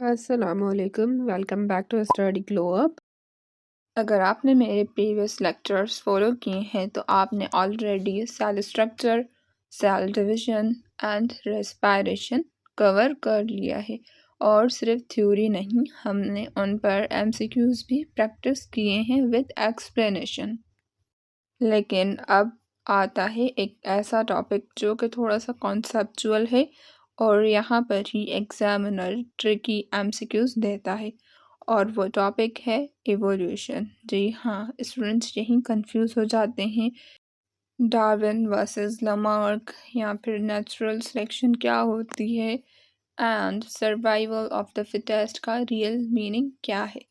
अस्सलामुअलैकुम, welcome back to study glow up. अगर आपने मेरे प्रीवियस लेक्चर्स फॉलो किए हैं तो आपने already cell structure, cell division and respiration cover कर लिया है। और सिर्फ थ्योरी नहीं, हमने उन पर एमसीक्यूज भी प्रैक्टिस किए हैं विद एक्सप्लेनेशन। लेकिन अब आता है एक ऐसा टॉपिक जो कि थोड़ा सा कॉन्सेप्चुअल है और यहाँ पर ही एग्जामिनर ट्रिकी एमसीक्यूज देता है, और वो टॉपिक है इवोल्यूशन। जी हाँ, स्टूडेंट्स यहीं कंफ्यूज हो जाते हैं, डार्विन वर्सेस लामार्क या फिर नेचुरल सिलेक्शन क्या होती है and survival of the fittest का रियल मीनिंग क्या है।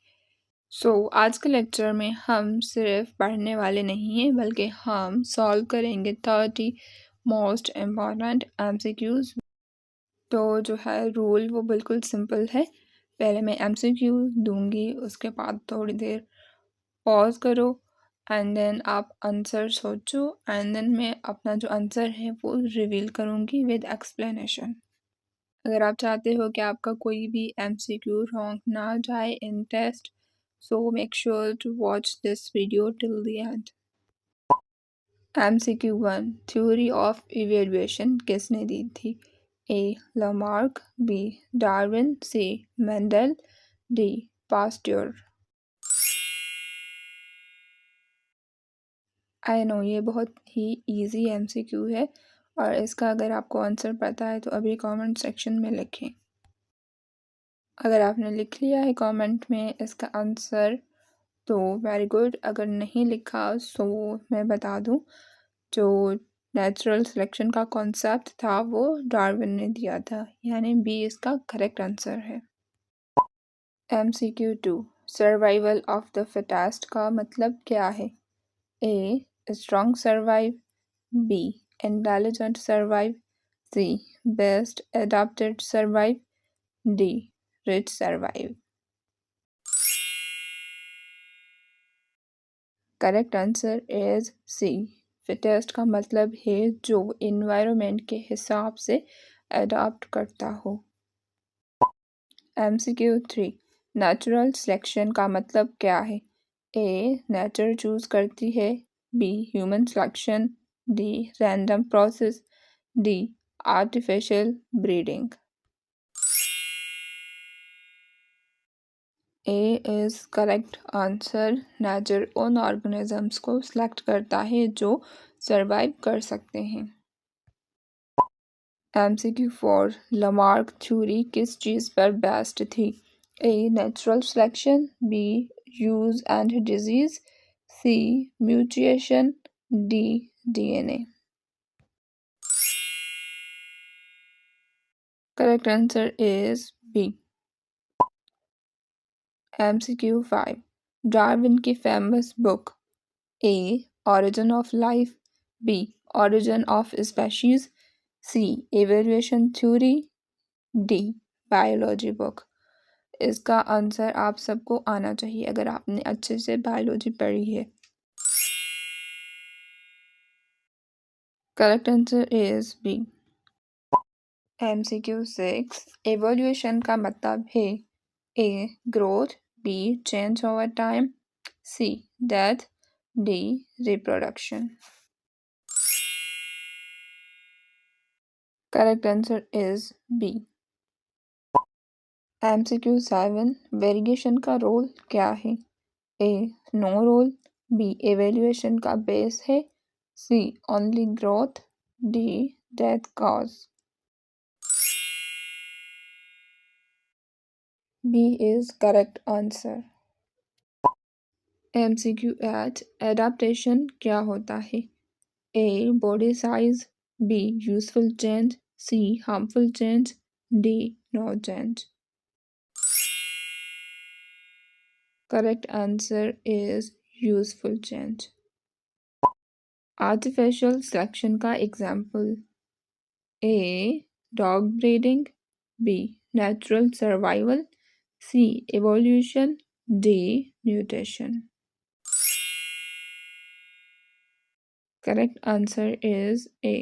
आज के लेक्चर में हम सिर्फ पढ़ने वाले नहीं हैं, बल्कि हम सॉल्व करेंगे 30 मोस्ट इम्पॉर्टेंट एमसीक्यूज। तो जो है रूल वो बिल्कुल सिंपल है। पहले मैं एमसीक्यू दूंगी, उसके बाद थोड़ी देर पॉज करो एंड देन आप आंसर सोचो एंड देन मैं अपना जो आंसर है वो रिवील करूँगी विद एक्सप्लेनेशन। अगर आप चाहते हो कि आपका कोई भी एमसीक्यू रॉन्ग ना जाए in test, so make sure to watch this video till the end. MCQ 1, theory of evaluation किसने दी थी? A Lamarck, B Darwin, C Mendel, D Pasteur. I know ये बहुत ही इजी एमसीक्यू है, और इसका अगर आपको आंसर पता है तो अभी कमेंट सेक्शन में लिखें। अगर आपने लिख लिया है कमेंट में इसका आंसर तो वेरी गुड, अगर नहीं लिखा सो मैं बता दूं, जो नेचुरल सिलेक्शन का कॉन्सेप्ट था वो डार्विन ने दिया था, यानी बी इसका करेक्ट आंसर है। MCQ 2, survival of the fittest का मतलब क्या है? A strong survive, B intelligent survive, C best adapted survive, D rich survive. Correct answer is C, fittest का मतलब है जो इन्वायरमेंट के हिसाब से अडॉप्ट करता हो। MCQ 3, नेचुरल सिलेक्शन का मतलब क्या है? ए नेचर चूज करती है, be human selection, D random process, D artificial breeding. A is correct answer. Nature उन ऑर्गेनिजम्स को सिलेक्ट करता है जो सरवाइव कर सकते हैं। MCQ 4, लामार्क थ्योरी किस चीज़ पर बेस्ड थी? A natural selection, B use and disease, C mutation, D DNA। Correct answer is B. MCQ 5, Darwin की famous book. A origin of life, B origin of species, C evolution theory, D biology book. इसका answer आप सबको आना चाहिए अगर आपने अच्छे से बायोलॉजी पढ़ी है। Correct answer is B. MCQ 6, evolution का मतलब है A growth, B change over time, C death, D reproduction. Correct answer is B. MCQ 7, variation का रोल क्या है? A no role, B evaluation का बेस है, C only growth, D death cause. B is correct answer. MCQ 8, adaptation क्या होता है? A body size, B useful change, C harmful change, D no change. Correct answer is useful change. Artificial selection का example. A dog breeding, B natural survival, C evolution, D mutation. Correct answer is A.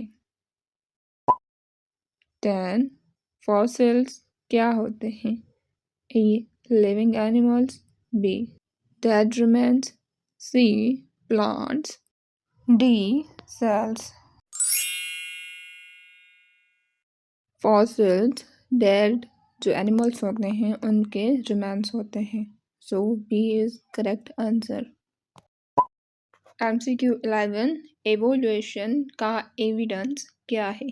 10, fossils क्या होते हैं? A. Living animals. B. Dead remains. C. Plants. D. Cells. Fossils dead जो animals होते हैं उनके remains होते हैं। So B is correct answer. MCQ 11 evolution का एविडेंस क्या है?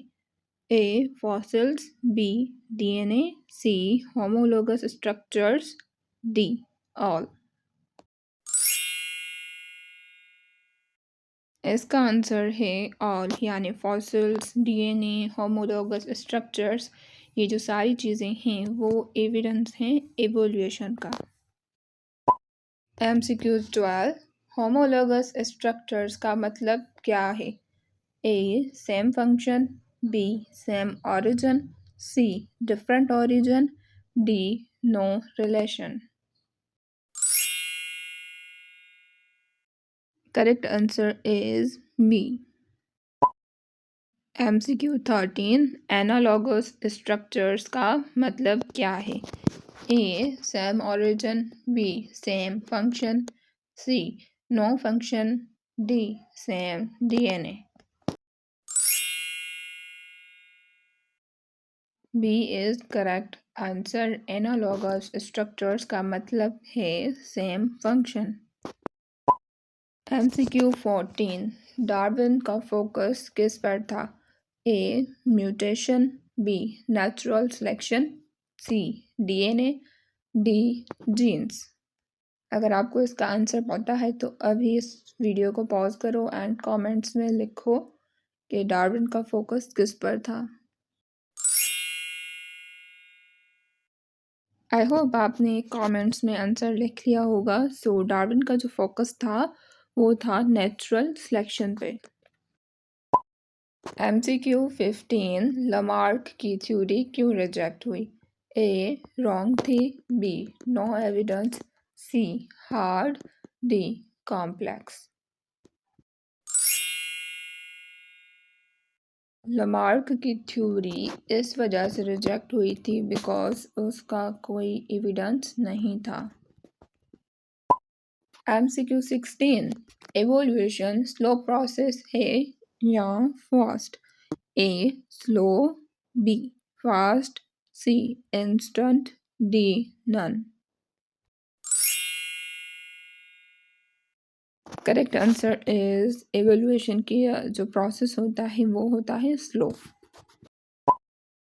A fossils, B DNA, C homologous structures, D all. इसका आंसर है ऑल, यानी फॉसिल्स, DNA, होमोलोगस स्ट्रक्चर्स, ये जो सारी चीज़ें हैं वो एविडेंस हैं एवोल्यूशन का। MCQ 12 होमोलोगस स्ट्रक्चर्स का मतलब क्या है? A same function, B same origin, C different origin, D no relation. Correct answer is B. MCQ 13 analogous structures का मतलब क्या है? A same origin, B same function, C no function, D same DNA। B is correct answer. Analogous structures का मतलब है same function. MCQ 14 Darwin का focus किस पर था? A mutation, B natural selection, C DNA, D genes. अगर आपको इसका आंसर पता है तो अभी इस वीडियो को पॉज करो एंड कमेंट्स में लिखो कि डार्विन का फोकस किस पर था। आई होप आपने कमेंट्स में आंसर लिख लिया होगा। सो डार्विन का जो फोकस था वो था नेचुरल सिलेक्शन पे। MCQ 15 लमार्क की थ्योरी क्यों रिजेक्ट हुई? ए रॉन्ग थी, B no evidence, C hard, D complex. Lamarck की थ्योरी इस वजह से रिजेक्ट हुई थी बिकॉज उसका कोई एविडेंस नहीं था। MCQ 16 एवोल्यूशन स्लो प्रोसेस है या fast? A slow, B fast, C instant, D none. Correct answer is evolution की जो प्रोसेस होता है वो होता है स्लो।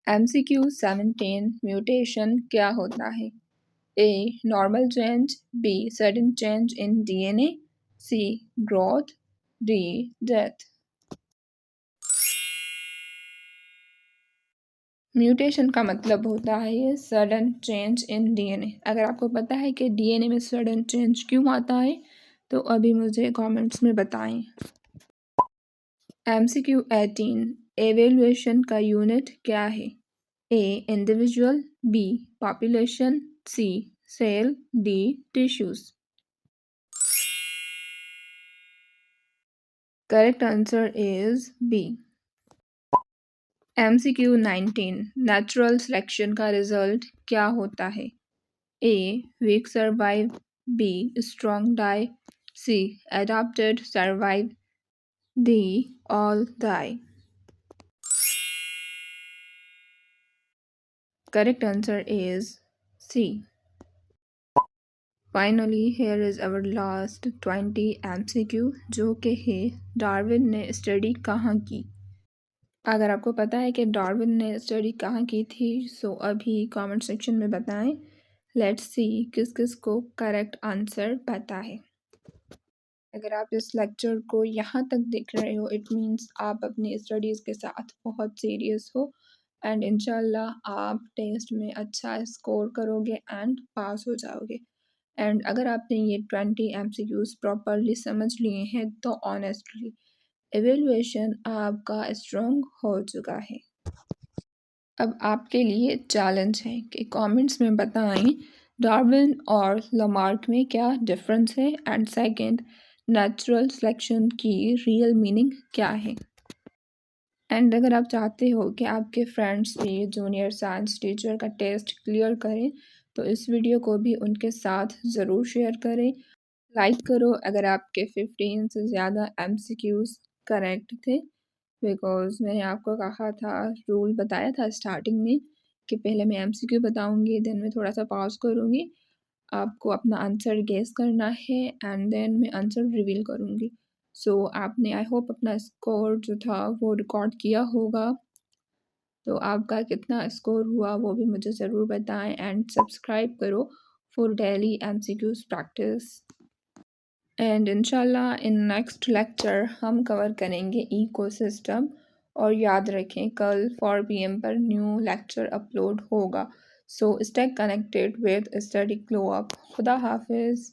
MCQ 17 म्यूटेशन क्या होता है? A normal change, B sudden change in DNA, C growth, D death. Mutation का मतलब होता है सडन चेंज इन DNA। अगर आपको पता है कि DNA में सडन चेंज क्यों आता है तो अभी मुझे कमेंट्स में बताएं। MCQ 18 एवेल्यूएशन का यूनिट क्या है? A individual, B population, C cell, D tissues. Correct answer is B. MCQ 19 natural selection का रिजल्ट क्या होता है? A weak survive, B strong die, C adapted survive, D all die. Correct answer is C. Finally, here is our last 20 MCQ जो कि है Darwin ने study कहाँ की? अगर आपको पता है कि डार्विन ने स्टडी कहाँ की थी सो अभी कमेंट सेक्शन में बताएं। लेट्स सी किस किस को करेक्ट आंसर पता है। अगर आप इस लेक्चर को यहाँ तक देख रहे हो इट मीन्स आप अपनी स्टडीज़ के साथ बहुत सीरियस हो एंड इंशाल्लाह आप टेस्ट में अच्छा स्कोर करोगे एंड पास हो जाओगे। एंड अगर आपने ये 20 MCQs प्रॉपरली समझ लिए हैं तो ऑनेस्टली एवेल्युएशन आपका स्ट्रॉन्ग हो चुका है। अब आपके लिए चैलेंज है कि कमेंट्स में बताएं डार्विन और लमार्क में क्या डिफरेंस है एंड सेकंड नेचुरल सिलेक्शन की रियल मीनिंग क्या है। एंड अगर आप चाहते हो कि आपके फ्रेंड्स भी जूनियर साइंस टीचर का टेस्ट क्लियर करें तो इस वीडियो को भी उनके साथ ज़रूर शेयर करें। लाइक करो अगर आपके 15 से ज़्यादा एमसीक्यूज़ करेक्ट थे, बिकॉज़ मैंने आपको कहा था, रूल बताया था स्टार्टिंग में कि पहले मैं एमसीक्यू बताऊँगी, देन मैं थोड़ा-सा पॉज़ करूँगी। आपको अपना आंसर गेस करना है एंड देन मैं आंसर रिवील करूँगी। सो आपने आई होप अपना स्कोर जो था वो रिकॉर्ड किया होगा। तो आपका कितना स्कोर हुआ वो भी मुझे ज़रूर बताएं एंड सब्सक्राइब करो for daily MCQs practice. And इंशाल्लाह इन नेक्स्ट लेक्चर हम कवर करेंगे इकोसिस्टम। और याद रखें कल 4 PM पर न्यू लेक्चर अपलोड होगा। So stay connected with study glow up. खुदा हाफिज़।